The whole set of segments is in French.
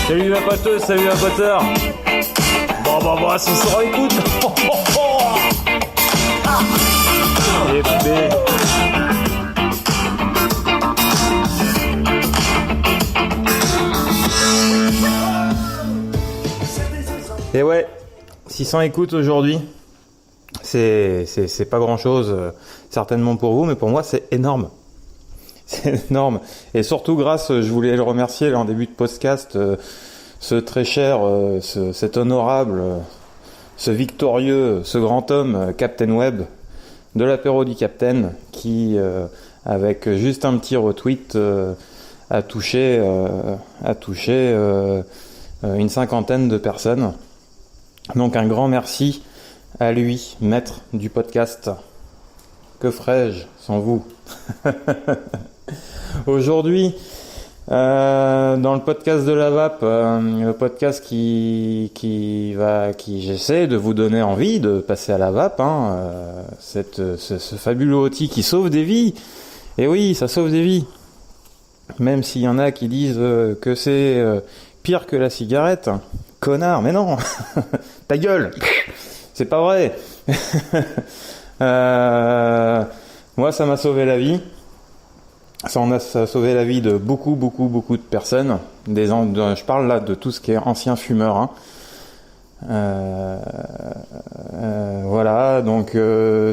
Salut ma poteuse, salut ma poteur. Bon, si ça écoute. Et bébé. Et ouais, 600 écoutes aujourd'hui. C'est pas grand chose, certainement pour vous, mais pour moi c'est énorme. C'est énorme. Et surtout grâce, je voulais le remercier là, en début de podcast, ce très cher, cet honorable, ce victorieux, ce grand homme, Captain Web, de l'apéro du Captain, qui, avec juste un petit retweet, a touché une cinquantaine de personnes. Donc un grand merci à lui, maître du podcast. Que ferais-je sans vous? Aujourd'hui, dans le podcast de la VAP, le podcast qui j'essaie de vous donner envie de passer à la VAP, ce fabuleux outil qui sauve des vies. Et oui, ça sauve des vies. Même s'il y en a qui disent que c'est pire que la cigarette. Connard, mais non. Ta gueule. C'est pas vrai. Moi, ça m'a sauvé la vie. Ça a sauvé la vie de beaucoup de personnes. Je parle là de tout ce qui est ancien fumeur. Voilà, donc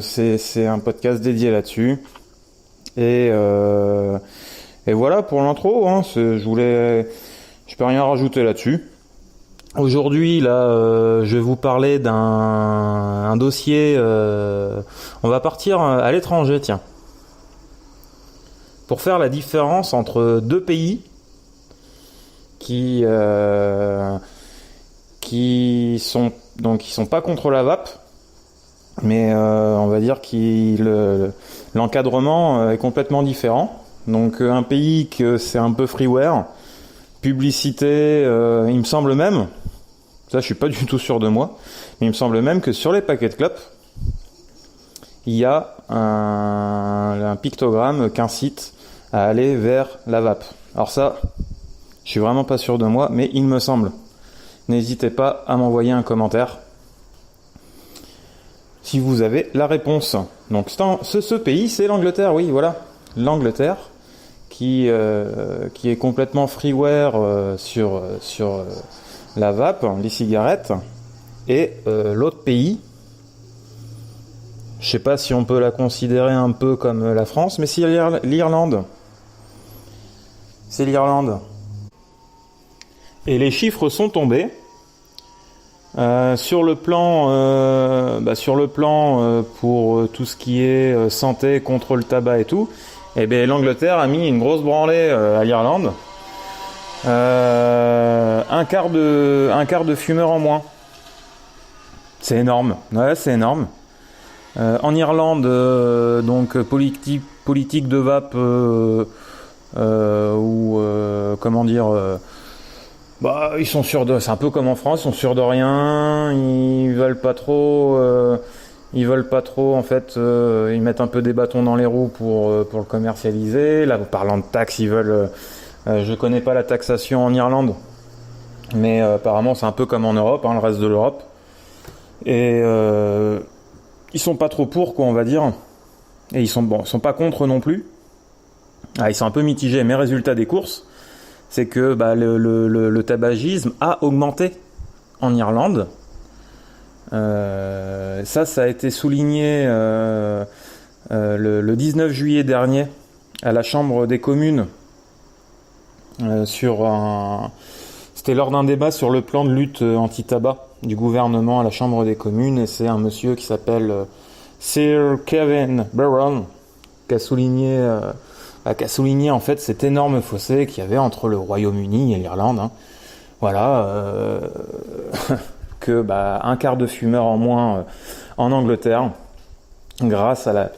c'est un podcast dédié là-dessus. Et voilà pour l'intro. Je peux rien rajouter là-dessus. Aujourd'hui, là, je vais vous parler d'un dossier. On va partir à l'étranger, tiens. Pour faire la différence entre deux pays qui sont pas contre la vape, mais on va dire l'encadrement est complètement différent. Donc un pays que c'est un peu freeware, publicité, il me semble même, ça je suis pas du tout sûr de moi, mais il me semble même que sur les paquets de clopes, il y a un pictogramme qui incite à aller vers la vape. Alors ça, je suis vraiment pas sûr de moi, mais il me semble. N'hésitez pas à m'envoyer un commentaire si vous avez la réponse. Donc ce pays, c'est l'Angleterre, oui, voilà. L'Angleterre qui est complètement freeware sur la vape, les cigarettes. Et l'autre pays, je sais pas si on peut la considérer un peu comme la France, mais c'est l'Irlande. C'est l'Irlande. Et les chiffres sont tombés. Sur le plan pour tout ce qui est santé, contre le tabac et tout, eh bien l'Angleterre a mis une grosse branlée à l'Irlande. Un quart de fumeurs en moins. C'est énorme. Ouais, c'est énorme. En Irlande, donc politique de vape ils sont sûrs c'est un peu comme en France, ils sont sûrs de rien, ils veulent pas trop en fait, ils mettent un peu des bâtons dans les roues pour le commercialiser. Là, parlant de taxes, ils veulent je connais pas la taxation en Irlande, mais apparemment c'est un peu comme en Europe, le reste de l'Europe. Et ils sont pas trop pour, quoi, on va dire. Et ils sont pas contre non plus. Ils sont un peu mitigés, mais résultat des courses, c'est que le tabagisme a augmenté en Irlande. Ça a été souligné le 19 juillet dernier à la Chambre des communes c'était lors d'un débat sur le plan de lutte anti-tabac du gouvernement à la Chambre des communes, et c'est un monsieur qui s'appelle Sir Kevin Barron qui a souligné en fait cet énorme fossé qu'il y avait entre le Royaume-Uni et l'Irlande. Voilà, que un quart de fumeurs en moins en Angleterre, grâce à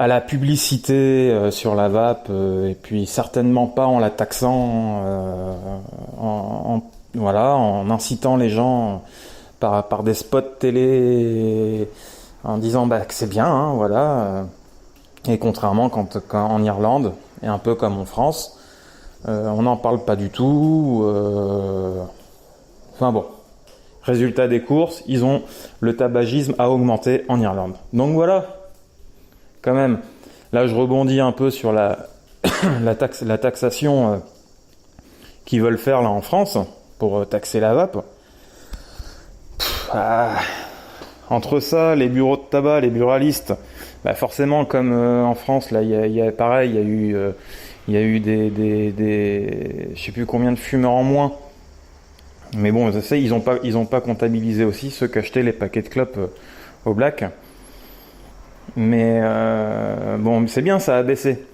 la publicité sur la vape, et puis certainement pas en la taxant, en incitant les gens par des spots télé, en disant que c'est bien, voilà. Et contrairement quand en Irlande, et un peu comme en France. On n'en parle pas du tout. Enfin bon. Résultat des courses, le tabagisme a augmenté en Irlande. Donc voilà, quand même. Là, je rebondis un peu sur la taxation qu'ils veulent faire là en France pour taxer la vape. Entre ça, les bureaux de tabac, les buralistes, forcément, comme en France, là, il y a pareil, il y a eu des je sais plus combien de fumeurs en moins. Mais bon, je sais, ils ont pas comptabilisé aussi ceux qui achetaient les paquets de clopes au black. Mais bon, c'est bien, ça a baissé.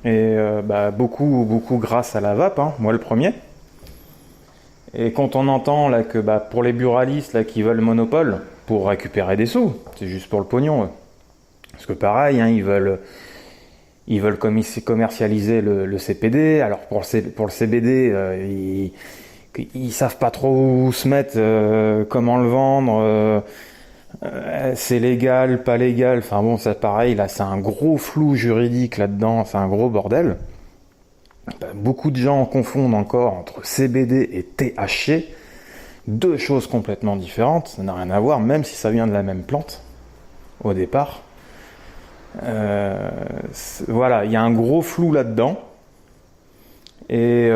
Et beaucoup grâce à la vape, hein, moi le premier. Et quand on entend là que pour les buralistes là qui veulent le monopole pour récupérer des sous, c'est juste pour le pognon. Parce que pareil, hein, ils veulent commercialiser le CPD. Alors pour le CBD, ils savent pas trop où se mettre, comment le vendre, c'est légal, pas légal, enfin bon, c'est pareil, là c'est un gros flou juridique là-dedans, c'est un gros bordel. Beaucoup de gens confondent encore entre CBD et THC, deux choses complètement différentes, ça n'a rien à voir, même si ça vient de la même plante, au départ. Voilà, il y a un gros flou là-dedans. Et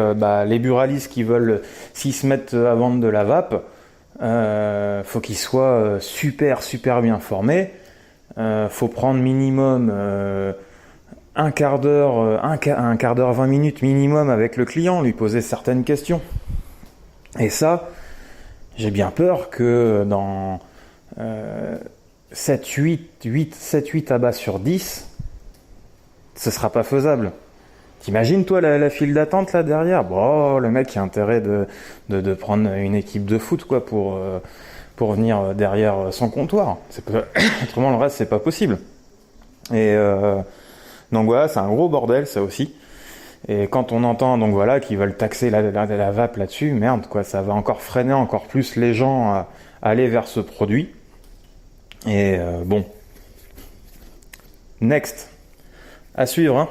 les buralistes qui veulent, s'ils se mettent à vendre de la vape, faut qu'ils soient super bien formés. Faut prendre minimum un quart d'heure, 20 minutes minimum avec le client, lui poser certaines questions. Et ça, j'ai bien peur que dans 7-8 tabacs sur 10, ce sera pas faisable. T'imagines toi la file d'attente là derrière? Bon, le mec il a intérêt de prendre une équipe de foot quoi pour venir derrière son comptoir. Autrement le reste c'est pas possible. Et donc voilà, c'est un gros bordel ça aussi. Et quand on entend donc voilà qu'ils veulent taxer la vape là-dessus, merde quoi, ça va encore freiner encore plus les gens à aller vers ce produit. Et bon, next, à suivre hein.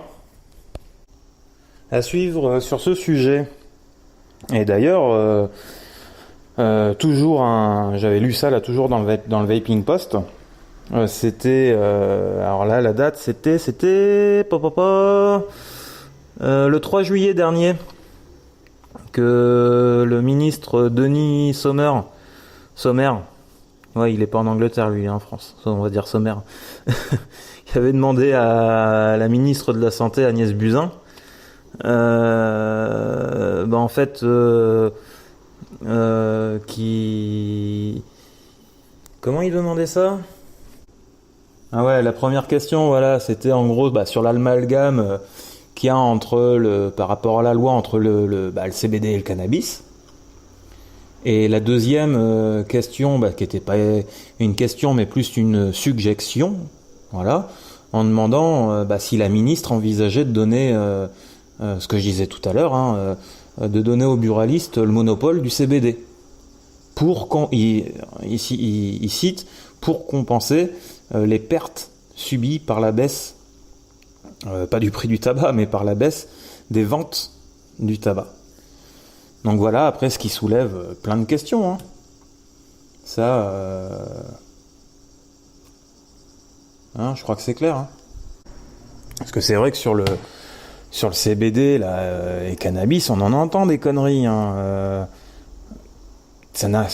À suivre sur ce sujet. Et d'ailleurs, j'avais lu ça là toujours dans le Vaping Post. C'était, alors là la date c'était le 3 juillet dernier que le ministre Denis Sommer, ouais il est pas en Angleterre lui, en France, on va dire Sommer, il avait demandé à la ministre de la Santé Agnès Buzyn. En fait comment il demandait ça? Ah ouais, la première question voilà, c'était en gros sur l'amalgame qu'il y a par rapport à la loi entre le CBD et le cannabis. Et la deuxième question qui était pas une question mais plus une suggestion, voilà, en demandant si la ministre envisageait de donner ce que je disais tout à l'heure, hein, de donner aux buralistes le monopole du CBD. Il cite, pour compenser les pertes subies par la baisse, pas du prix du tabac, mais par la baisse des ventes du tabac. Donc voilà, après ce qui soulève plein de questions. Hein. Ça, je crois que c'est clair. Hein. Parce que c'est vrai que sur le CBD là, et cannabis, on en entend des conneries. Hein.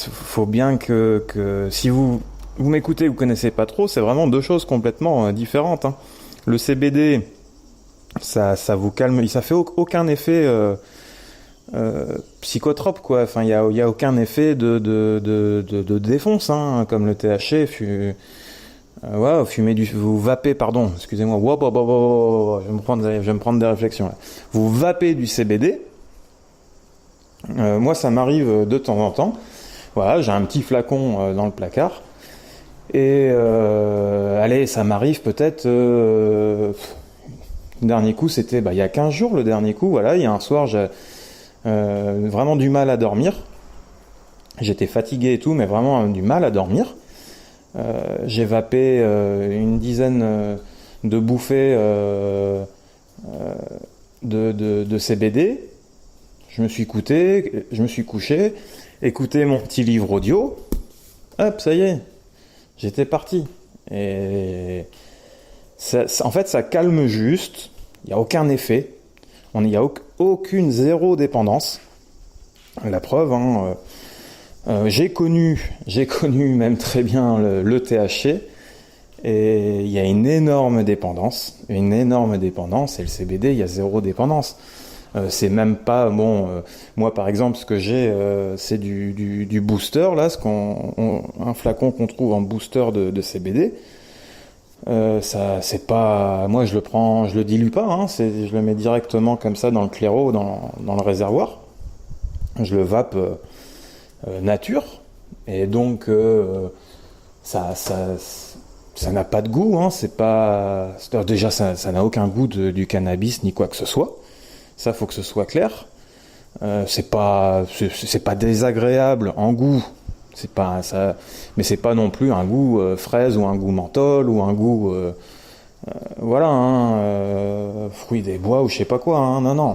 Faut bien que si vous m'écoutez, vous connaissez pas trop, c'est vraiment deux choses complètement différentes. Hein. Le CBD, ça vous calme, ça fait aucun effet psychotrope quoi. Enfin, il y a aucun effet de défonce, hein, comme le THC. Vous vapez, pardon, excusez-moi, je vais me prendre des réflexions là. Vous vapez du CBD. Moi, ça m'arrive de temps en temps. Voilà, j'ai un petit flacon dans le placard. Et allez, ça m'arrive peut-être. Le dernier coup, c'était il y a 15 jours. Le dernier coup, voilà, il y a un soir, j'ai vraiment du mal à dormir. J'étais fatigué et tout, mais vraiment du mal à dormir. J'ai vapé une dizaine de bouffées de CBD. Je me suis couché, écouté mon petit livre audio. Hop, ça y est, j'étais parti. Et en fait, ça calme juste. Il n'y a aucun effet. Il n'y a aucune zéro dépendance. La preuve, hein, j'ai connu même très bien le THC. Et il y a une énorme dépendance. Et le CBD, il y a zéro dépendance. C'est même pas moi par exemple ce que j'ai c'est du booster là, un flacon qu'on trouve en booster de CBD. Ça c'est pas, moi je le dilue pas, hein, je le mets directement comme ça dans le claireau, dans le réservoir. Je le vape nature, et donc ça n'a pas de goût, hein, déjà ça n'a aucun goût du cannabis ni quoi que ce soit. Ça, faut que ce soit clair. C'est pas désagréable en goût. C'est pas ça, mais c'est pas non plus un goût fraise ou un goût menthol ou un goût fruit des bois ou je sais pas quoi. Hein, non.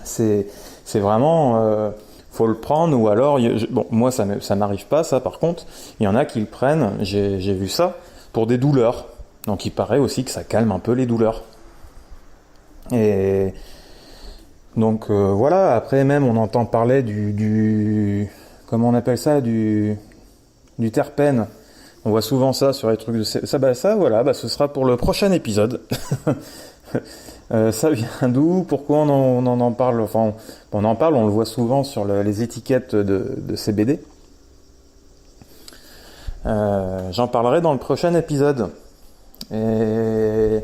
C'est vraiment faut le prendre, ou alors moi ça m'arrive pas ça. Par contre, il y en a qui le prennent. J'ai vu ça pour des douleurs. Donc il paraît aussi que ça calme un peu les douleurs. Et donc voilà, après même on entend parler du comment on appelle ça, du terpène. On voit souvent ça sur les trucs de ça, ce sera pour le prochain épisode. Ça vient d'où? Pourquoi on en parle? Enfin, on en parle, on le voit souvent sur les étiquettes de CBD. J'en parlerai dans le prochain épisode. Et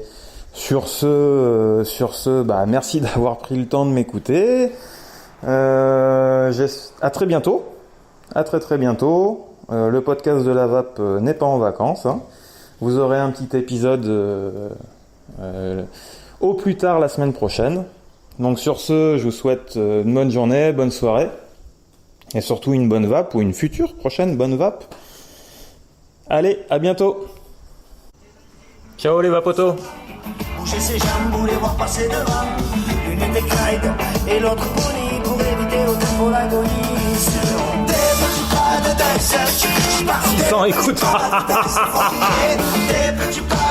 sur ce, merci d'avoir pris le temps de m'écouter. À très bientôt. À très bientôt. Le podcast de la vape n'est pas en vacances. Hein. Vous aurez un petit épisode au plus tard la semaine prochaine. Donc sur ce, je vous souhaite une bonne journée, bonne soirée. Et surtout une bonne vape, ou une future prochaine bonne vape. Allez, à bientôt. Ciao les vapotos. Bouger ses jambes ou les voir passer devant. L'une était Clyde et l'autre Bonnie, pour éviter au tempo l'agonie. Sur des petits pas de danse, 600 écoutes. des petits pas